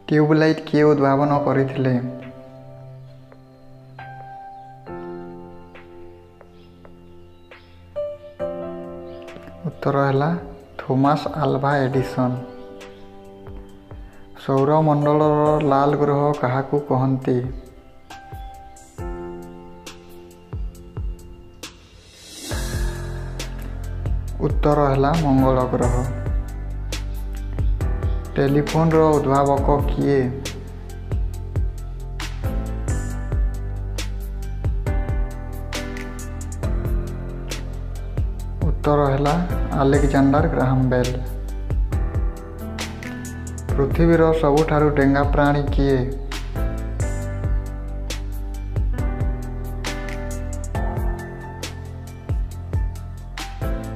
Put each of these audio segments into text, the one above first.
Tubelight କିଏ ଉଦ୍ଭାବନ କରିଥିଲେ? ଉତ୍ତର ହେଲା ଥୋମାସ୍ ଆଲଭା ଏଡିସନ୍। ସୌରମଣ୍ଡଳର ଲାଲ ଗ୍ରହ କାହାକୁ କହନ୍ତି? ଉତ୍ତର ହେଲା ମଙ୍ଗଳ ଗ୍ରହ। ଟେଲିଫୋନ୍ର ଉଦ୍ଭାବକ କିଏ? ଉତ୍ତର ହେଲା ଆଲେକ୍ଜାଣ୍ଡାର ଗ୍ରାହାମ ବେଲ୍। ପୃଥିବୀର ସବୁଠାରୁ ଡେଙ୍ଗା ପ୍ରାଣୀ କିଏ?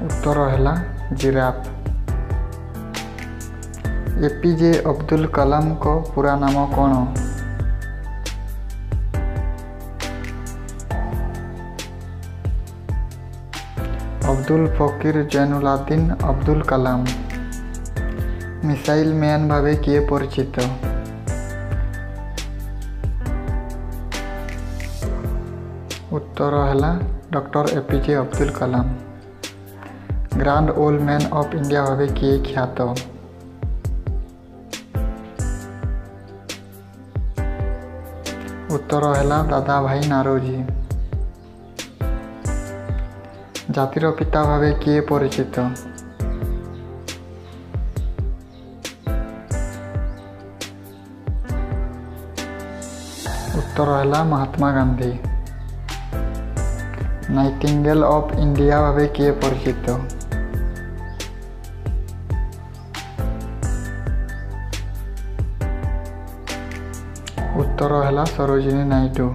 ଉତ୍ତର ହେଲା ଜିରାଫ। ଏପିଜେ ଅବଦୁଲ କଲାମଙ୍କ ପୁରା ନାମ କ'ଣ? ଅବଦୁଲ ଫକିର ଜୈନୁଲାବଦିନ ଅବଦୁଲ କଲାମ। ମିସାଇଲ ମ୍ୟାନ୍ ଭାବେ କିଏ ପରିଚିତ? ଉତ୍ତର ହେଲା doctor APJ Abdul Kalam. Grand old man of India ଭାବେ କିଏ ଖ୍ୟାତ? ଉତ୍ତର ହେଲା ଦାଦା ଭାଇ ନାରୋଜୀ। ଜାତିର ପିତା ଭାବେ କିଏ ପରିଚିତ? ଉତ୍ତର ହେଲା Mahatma Gandhi. Nightingale of India ଭାବେ କିଏ ପରିଚିତ? ଉତ୍ତର ହେଲା ସରୋଜିନୀ ନାଇଡୁ।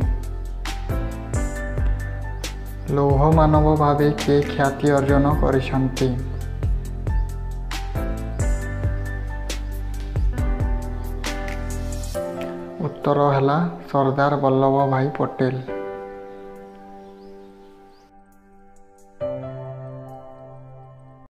ଲୌହ ମାନବ ଭାବେ କିଏ ଖ୍ୟାତି ଅର୍ଜନ କରିଛନ୍ତି? ଉତ୍ତର ହେଲା ସର୍ଦ୍ଦାର ବଲ୍ଲଭ ଭାଇ ପଟେଲ।